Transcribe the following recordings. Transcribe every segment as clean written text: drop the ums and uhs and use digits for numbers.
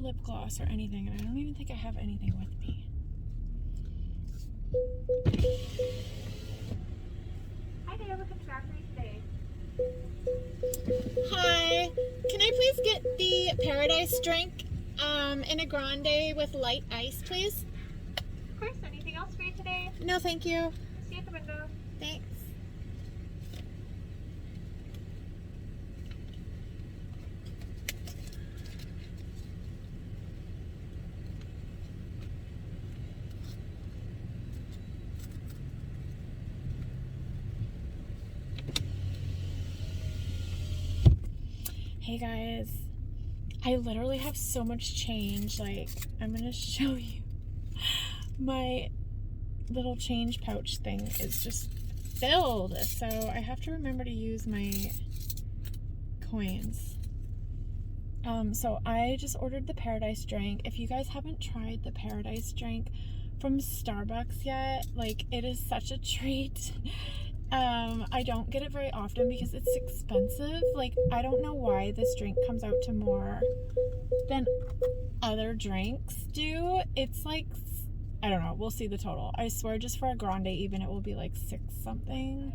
lip gloss or anything, and I don't even think I have anything with me. Hi there, what can I grab for you today? Hi, can I please get the Paradise drink in a grande with light ice, please? Of course, anything else for you today? No, thank you. See you at the window. Thanks. Hey guys, I literally have so much change. Like, I'm gonna show you. My little change pouch thing is just filled, so I have to remember to use my coins. So I just ordered the Paradise drink. If you guys haven't tried the Paradise drink from Starbucks yet, like, it is such a treat. I don't get it very often because it's expensive. Like, I don't know why this drink comes out to more than other drinks do. It's like, I don't know, we'll see the total. I swear just for a grande even it will be like $6 something,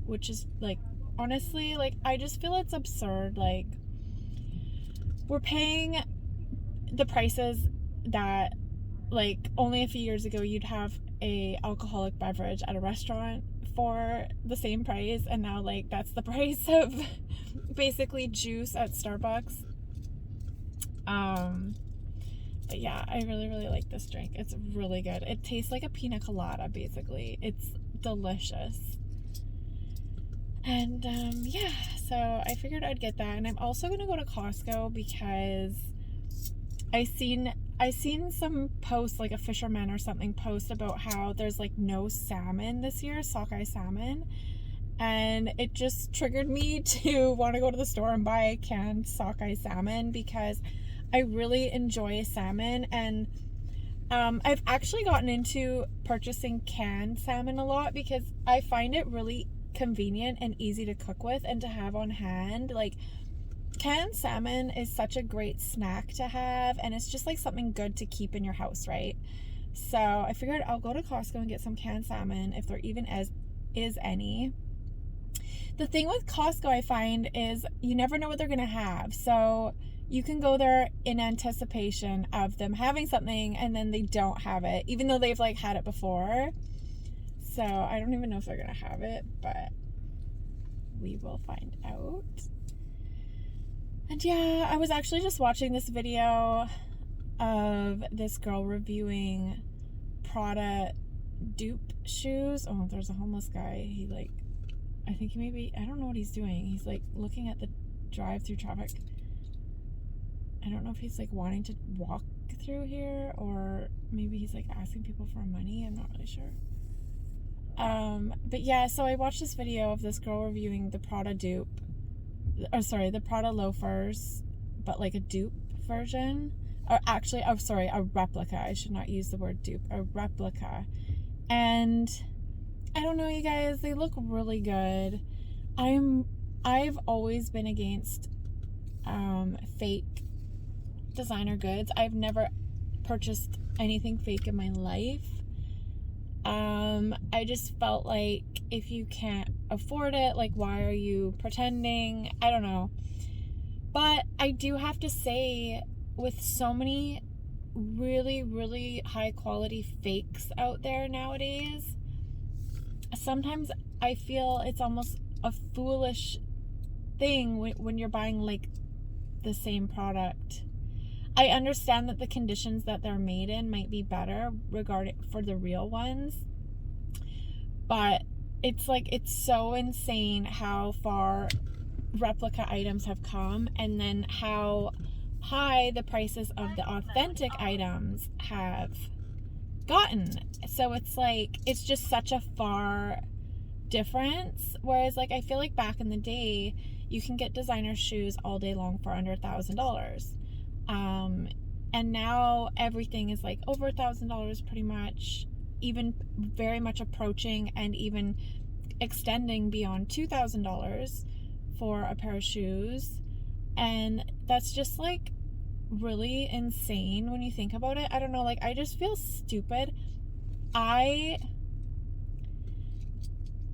which is like, honestly, like, I just feel it's absurd. Like, we're paying the prices that, like, only a few years ago you'd have a alcoholic beverage at a restaurant for the same price, and now, like, that's the price of basically juice at Starbucks. But yeah, I really, really like this drink. It's really good. It tastes like a pina colada, basically. It's delicious. And yeah, so I figured I'd get that. And I'm also gonna go to Costco because I seen some posts, like a fisherman or something post about how there's like no salmon this year, sockeye salmon, and it just triggered me to want to go to the store and buy canned sockeye salmon because I really enjoy salmon. And I've actually gotten into purchasing canned salmon a lot because I find it really convenient and easy to cook with and to have on hand. Like, canned salmon is such a great snack to have, and it's just like something good to keep in your house, right? So I figured I'll go to Costco and get some canned salmon if there even is any. The thing with Costco, I find, is you never know what they're gonna have. So you can go there in anticipation of them having something and then they don't have it, even though they've like had it before. So I don't even know if they're gonna have it, but we will find out. And yeah, I was actually just watching this video of this girl reviewing Prada dupe shoes. Oh, there's a homeless guy. He, like, I think he maybe, I don't know what he's doing. He's like looking at the drive-through traffic. I don't know if he's like wanting to walk through here or maybe he's like asking people for money. I'm not really sure. But yeah, so I watched this video of this girl reviewing the Prada dupe. The Prada loafers, but like a dupe version. Or actually, a replica. I should not use the word dupe. A replica. And I don't know, you guys, they look really good. I've always been against fake designer goods. I've never purchased anything fake in my life. I just felt like if you can't afford it, like, why are you pretending? I don't know. But I do have to say, with so many really, really high quality fakes out there nowadays, sometimes I feel it's almost a foolish thing when you're buying like the same product. I understand that the conditions that they're made in might be better regarding for the real ones, but it's like, it's so insane how far replica items have come and then how high the prices of the authentic items have gotten. So it's like, it's just such a far difference. Whereas, like, I feel like back in the day, you can get designer shoes all day long for under $1,000. And now everything is like over $1,000 pretty much, even very much approaching and even extending beyond $2,000 for a pair of shoes. And that's just like really insane when you think about it. I don't know, like, I just feel stupid. I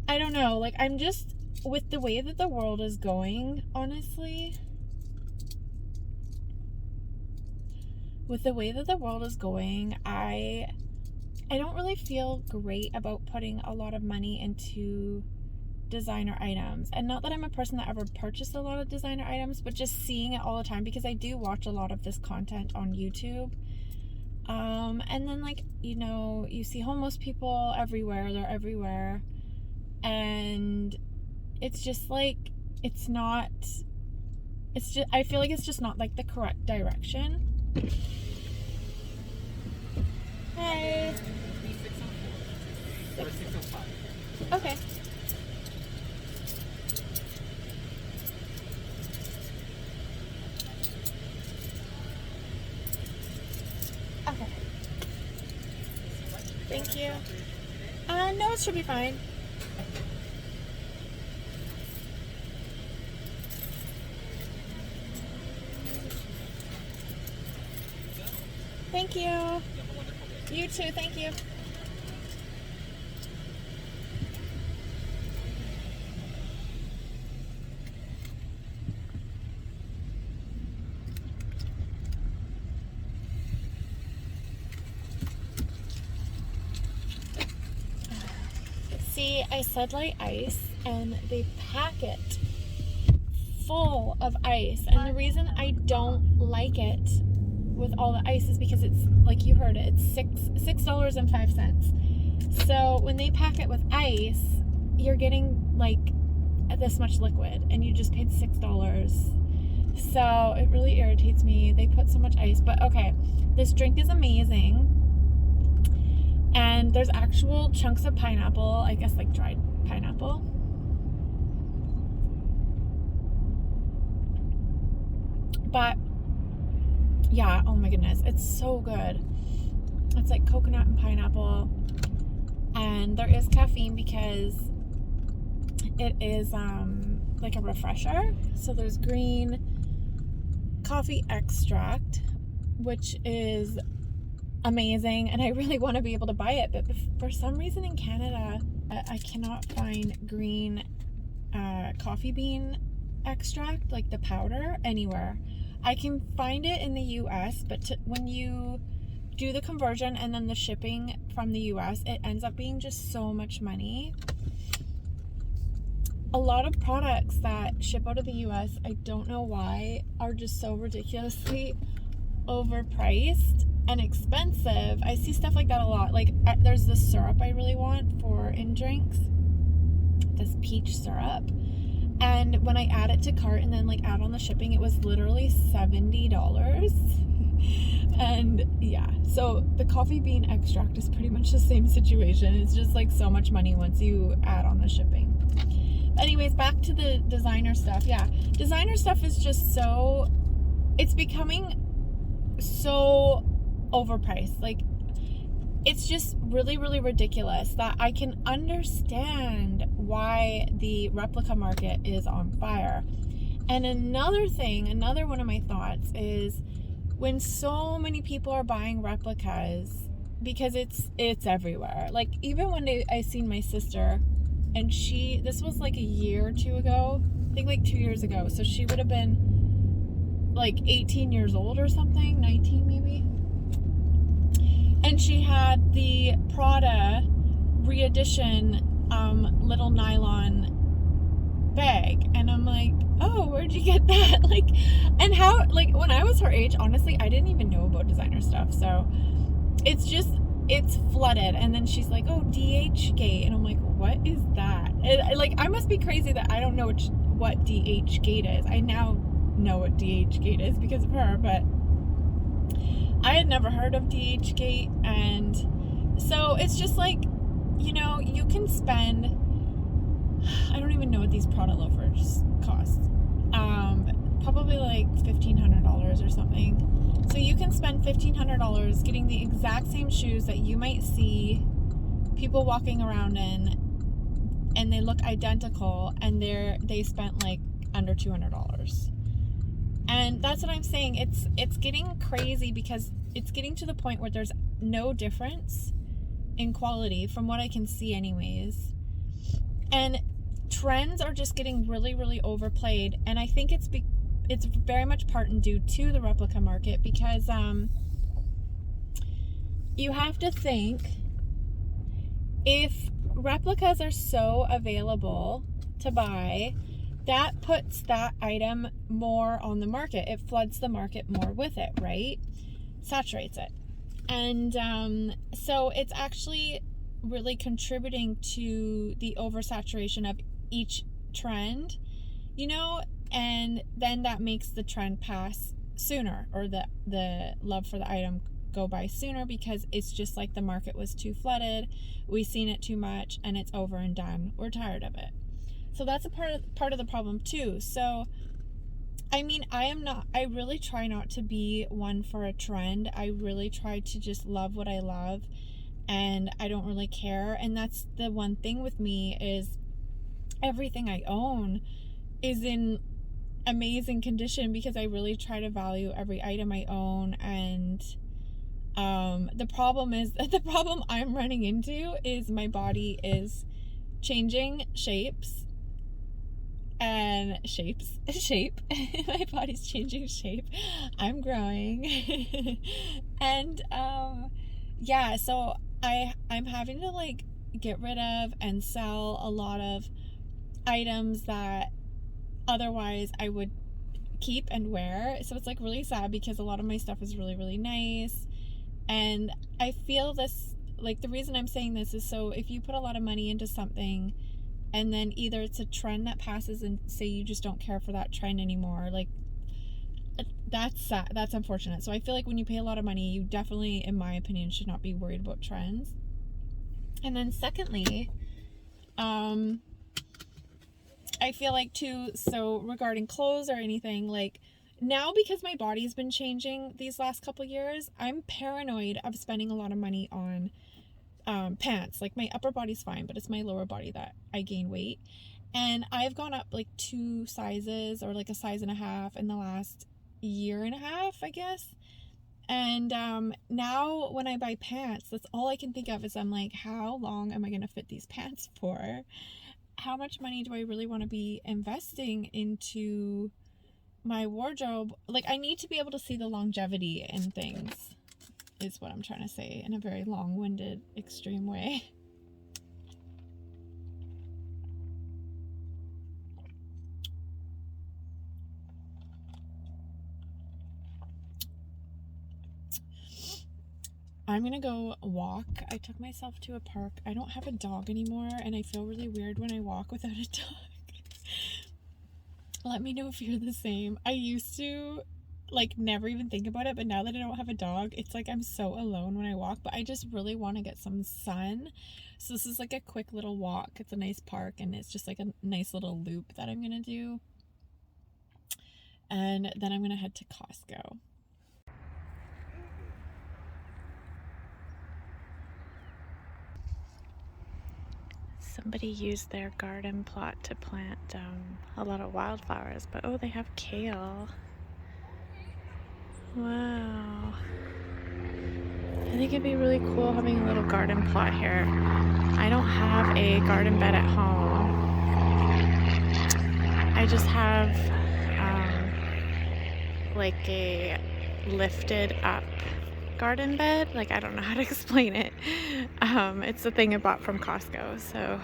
don't know, like, I'm just, with the way that the world is going, honestly, with the way that the world is going, I don't really feel great about putting a lot of money into designer items. And not that I'm a person that ever purchased a lot of designer items, but just seeing it all the time, because I do watch a lot of this content on YouTube. And then, like, you know, you see homeless people everywhere, they're everywhere. And it's just like, it's just, I feel like it's just not like the correct direction. Hey. Or 605. Okay. Okay. Thank you. No, it should be fine. Thank you. You too, thank you. See, I said light ice, and they pack it full of ice. And the reason I don't like it with all the ice is because it's, like you heard it, it's $6.05. So when they pack it with ice, you're getting like this much liquid, and you just paid $6. So it really irritates me. They put so much ice. But okay, this drink is amazing. And there's actual chunks of pineapple, I guess like dried pineapple. But yeah, oh my goodness, it's so good. It's like coconut and pineapple. And there is caffeine because it is like a refresher. So there's green coffee extract, which is amazing, and I really want to be able to buy it, but for some reason in Canada I cannot find green coffee bean extract, like the powder, anywhere. I can find it in the US, but when you do the conversion and then the shipping from the US, it ends up being just so much money. A lot of products that ship out of the US, I don't know why, are just so ridiculously overpriced and expensive. I see stuff like that a lot. Like, there's this syrup I really want for in drinks, this peach syrup, and when I add it to cart and then like add on the shipping, it was literally $70. And yeah, so the coffee bean extract is pretty much the same situation. It's just like so much money once you add on the shipping. Anyways, back to the designer stuff. Yeah, designer stuff is just so, it's becoming so overpriced. Like, it's just really, really ridiculous that I can understand why the replica market is on fire. And another one of my thoughts is, when so many people are buying replicas, because it's everywhere. Like, even when I seen my sister, and this was like a year or two ago, I think like 2 years ago, so she would have been like 18 years old or something, 19 maybe. And she had the Prada re-edition little nylon bag, and I'm like, oh, where'd you get that? Like, and how, like, when I was her age, honestly, I didn't even know about designer stuff, so it's flooded. And then she's like, oh, DH Gate, and I'm like, what is that? Like, I must be crazy that I don't know what DH Gate is. I now know what DH Gate is because of her, but I had never heard of DH Gate. And so it's just like, you know, you can spend, I don't even know what these Prada loafers cost, probably like $1,500 or something. So you can spend $1,500 getting the exact same shoes that you might see people walking around in, and they look identical, and they spent like under $200. And that's what I'm saying. It's getting crazy because it's getting to the point where there's no difference in quality from what I can see anyways. And trends are just getting really, really overplayed. And I think it's very much part and due to the replica market because you have to think, if replicas are so available to buy, that puts that item more on the market. It floods the market more with it, right? Saturates it. And so it's actually really contributing to the oversaturation of each trend, you know, and then that makes the trend pass sooner, or the love for the item go by sooner, because it's just like the market was too flooded, we've seen it too much, and it's over and done. We're tired of it. So that's a part of the problem too. So I mean, I really try not to be one for a trend. I really try to just love what I love, and I don't really care. And that's the one thing with me, is everything I own is in amazing condition because I really try to value every item I own. And the problem I'm running into is my body is changing shapes and shape. My body's changing shape. I'm growing. And yeah, so I'm having to like get rid of and sell a lot of items that otherwise I would keep and wear. So it's like really sad because a lot of my stuff is really, really nice. And I feel this, like, the reason I'm saying this is, so if you put a lot of money into something and then either it's a trend that passes and say you just don't care for that trend anymore, like, that's sad. That's unfortunate. So I feel like when you pay a lot of money, you definitely, in my opinion, should not be worried about trends. And then secondly, I feel like too, so regarding clothes or anything, like, now because my body's been changing these last couple years, I'm paranoid of spending a lot of money on pants. Like, my upper body's fine, but it's my lower body that I gain weight. And I've gone up like 2 sizes, or like a size and a half, in the last year and a half, I guess. And now when I buy pants, that's all I can think of, is I'm like, how long am I going to fit these pants for? How much money do I really want to be investing into my wardrobe? Like, I need to be able to see the longevity in things, is what I'm trying to say in a very long-winded, extreme way. I'm gonna go walk. I took myself to a park. I don't have a dog anymore, and I feel really weird when I walk without a dog. Let me know if you're the same. I used to like never even think about it, but now that I don't have a dog, it's like I'm so alone when I walk. But I just really want to get some sun, so this is like a quick little walk. It's a nice park, and it's just like a nice little loop that I'm gonna do, and then I'm gonna head to Costco. Somebody used their garden plot to plant a lot of wildflowers, but oh, they have kale. Wow. I think it'd be really cool having a little garden plot here. I don't have a garden bed at home. I just have like a lifted up garden bed. Like, I don't know how to explain it. It's a thing I bought from Costco, so,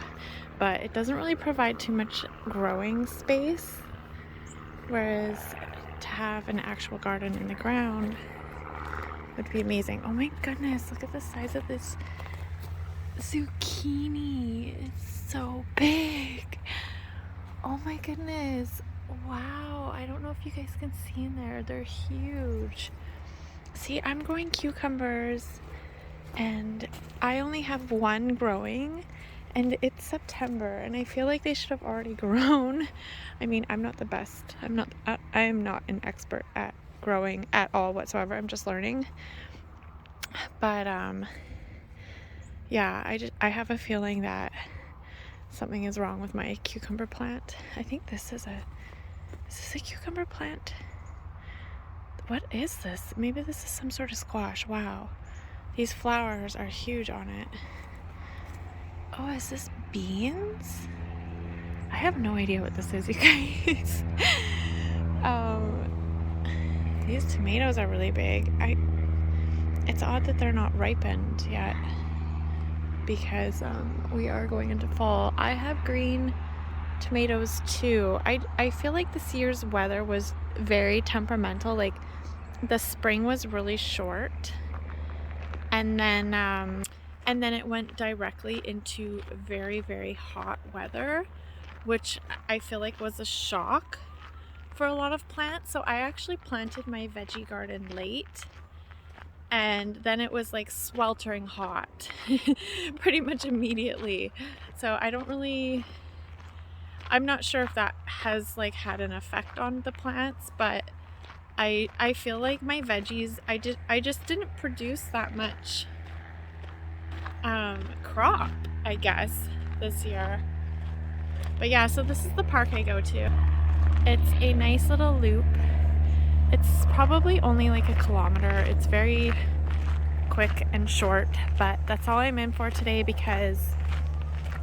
but it doesn't really provide too much growing space, whereas to have an actual garden in the ground would be amazing. Oh my goodness, look at the size of this zucchini. It's so big. Oh my goodness. Wow, I don't know if you guys can see in there. They're huge. See, I'm growing cucumbers, and I only have one growing, and it's September, and I feel like they should have already grown. I mean, I'm not the best. I am not an expert at growing at all whatsoever. I'm just learning. But yeah, I have a feeling that something is wrong with my cucumber plant. I think this is a cucumber plant. What is this? Maybe this is some sort of squash. Wow. These flowers are huge on it. Oh, is this beans? I have no idea what this is, you guys. These tomatoes are really big. It's odd that they're not ripened yet because we are going into fall. I have green tomatoes too. I feel like this year's weather was very temperamental. Like the spring was really short, and then it went directly into very, very hot weather, which I feel like was a shock for a lot of plants. So I actually planted my veggie garden late, and then it was like sweltering hot pretty much immediately. So I'm not sure if that has like had an effect on the plants, but I feel like my veggies, I just didn't produce that much crop, I guess, this year. But yeah, so this is the park I go to. It's a nice little loop. It's probably only like a kilometer. It's very quick and short, but that's all I'm in for today because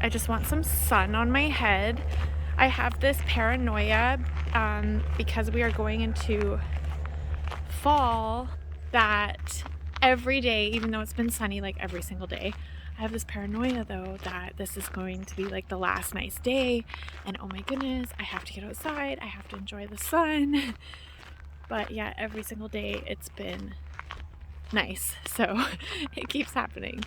I just want some sun on my head. I have this paranoia because we are going into fall that every day, even though it's been sunny like every single day, I have this paranoia though that this is going to be like the last nice day and oh my goodness, I have to get outside, I have to enjoy the sun. But yeah, every single day it's been nice, so it keeps happening.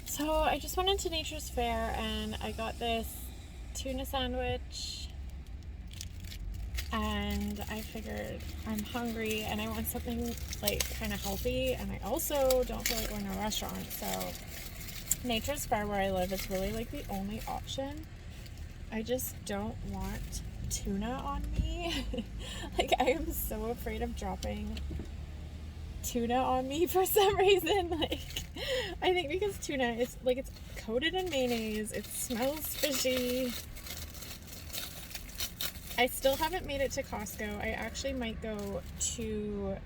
So I just went into Nature's Fair and I got this tuna sandwich, and I figured I'm hungry and I want something like kind of healthy, and I also don't feel like going to a restaurant, so Nature's Fair where I live is really like the only option. I just don't want tuna on me. Like I am so afraid of dropping tuna on me for some reason. Like I think because tuna is like, it's coated in mayonnaise, it smells fishy. I still haven't made it to Costco. I actually might go to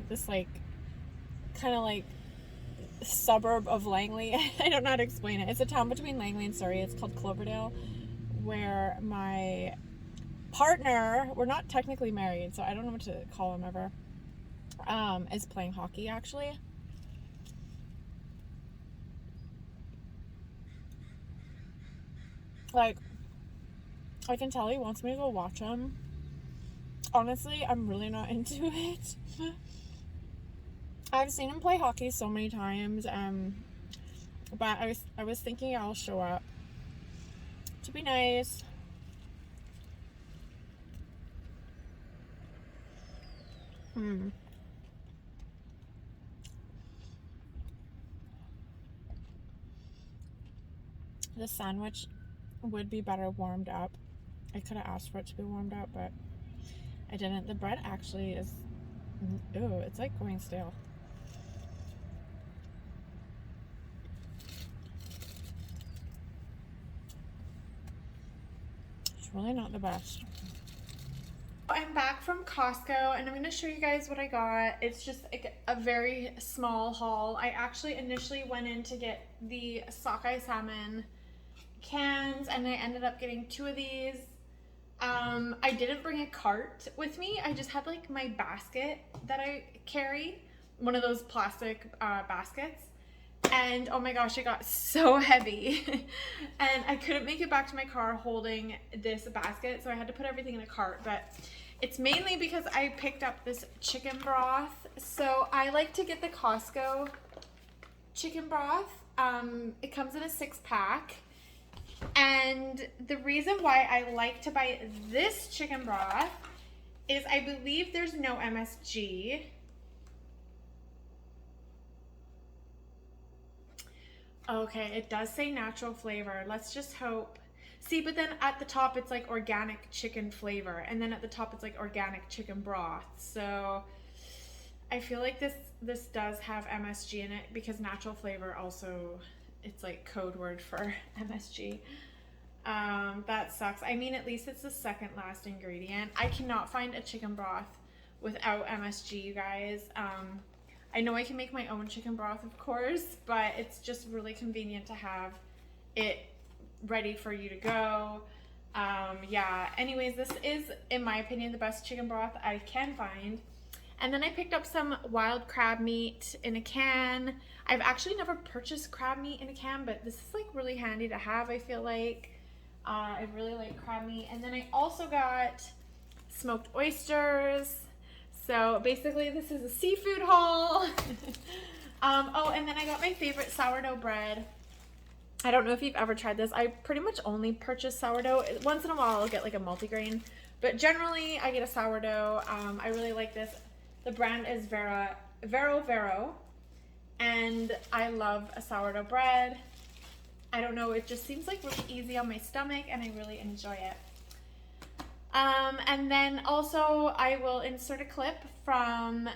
this like kind of like suburb of Langley. I don't know how to explain it. It's a town between Langley and Surrey. It's called Cloverdale, where my partner, we're not technically married, so I don't know what to call him ever, is playing hockey actually. Like, I can tell he wants me to go watch him. Honestly, I'm really not into it. I've seen him play hockey so many times, but I was thinking I'll show up to be nice. The sandwich would be better warmed up. I could have asked for it to be warmed up, but I didn't. The bread actually is, ooh, it's like going stale. It's really not the best. I'm back from Costco and I'm going to show you guys what I got. It's just like a very small haul. I actually initially went in to get the sockeye salmon cans and I ended up getting 2 of these. I didn't bring a cart with me. I just had like my basket that I carry, one of those plastic baskets. And oh my gosh, it got so heavy. And I couldn't make it back to my car holding this basket, so I had to put everything in a cart. But it's mainly because I picked up this chicken broth. So I like to get the Costco chicken broth. It comes in a 6-pack. And the reason why I like to buy this chicken broth is I believe there's no MSG. Okay, it does say natural flavor. Let's just hope. See, but then at the top it's like organic chicken flavor, and then at the top it's like organic chicken broth. So I feel like this does have MSG in it, because natural flavor also, it's like code word for MSG. That sucks. I mean, at least it's the second last ingredient. I cannot find a chicken broth without MSG, you guys. I know I can make my own chicken broth, of course, but it's just really convenient to have it ready for you to go. Yeah, anyways, this is, in my opinion, the best chicken broth I can find. And then I picked up some wild crab meat in a can. I've actually never purchased crab meat in a can, but this is like really handy to have, I feel like. I really like crab meat. And then I also got smoked oysters. So basically this is a seafood haul. Oh, and then I got my favorite sourdough bread. I don't know if you've ever tried this. I pretty much only purchase sourdough. Once in a while I'll get like a multigrain, but generally I get a sourdough. I really like this. The brand is Vero, and I love a sourdough bread. I don't know, it just seems like really easy on my stomach, and I really enjoy it. And then also I will insert a clip from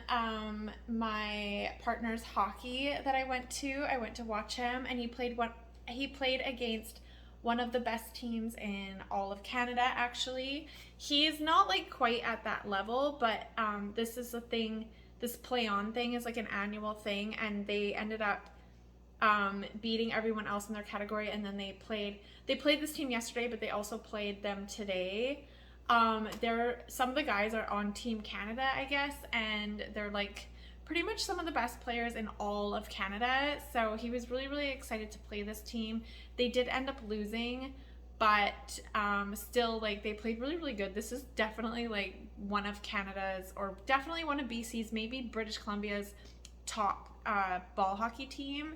my partner's hockey that I went to. I went to watch him, and he played against one of the best teams in all of Canada, actually. He's not like quite at that level, but this is a thing, this play on thing is like an annual thing, and they ended up beating everyone else in their category, and then they played this team yesterday, but they also played them today. Some of the guys are on Team Canada, I guess, and they're like pretty much some of the best players in all of Canada. So he was really, really excited to play this team. They did end up losing, but still, like, they played really, really good. This is definitely like one of Canada's, or definitely one of BC's, maybe British Columbia's top ball hockey team.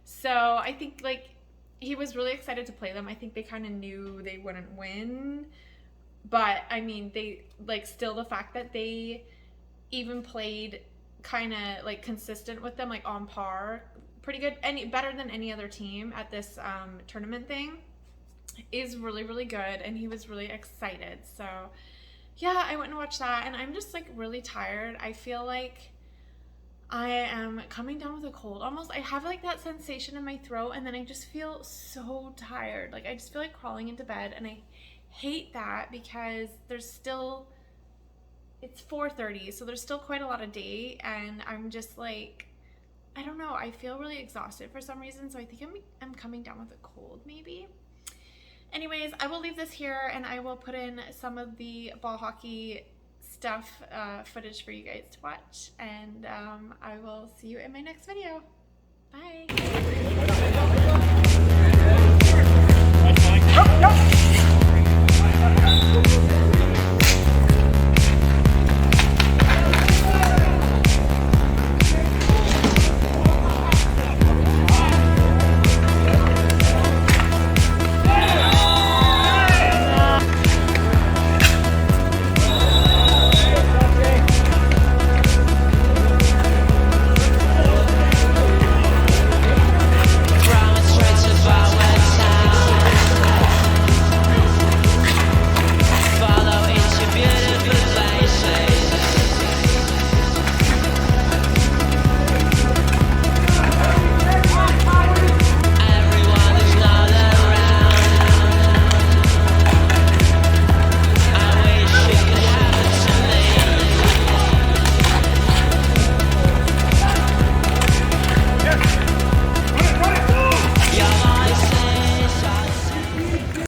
So I think like he was really excited to play them. I think they kind of knew they wouldn't win, but I mean, they like, still, the fact that they even played kind of like consistent with them, like on par, pretty good, better than any other team at this tournament thing, is really, really good. And he was really excited. So yeah, I went and watched that, and I'm just like really tired. I feel like I am coming down with a cold almost. I have like that sensation in my throat, and then I just feel so tired. Like I just feel like crawling into bed, and I hate that because it's 4:30, so there's still quite a lot of day, and I'm just like, I don't know, I feel really exhausted for some reason, so I think I'm coming down with a cold maybe. Anyways, I will leave this here, and I will put in some of the ball hockey stuff, footage for you guys to watch, and I will see you in my next video. Bye.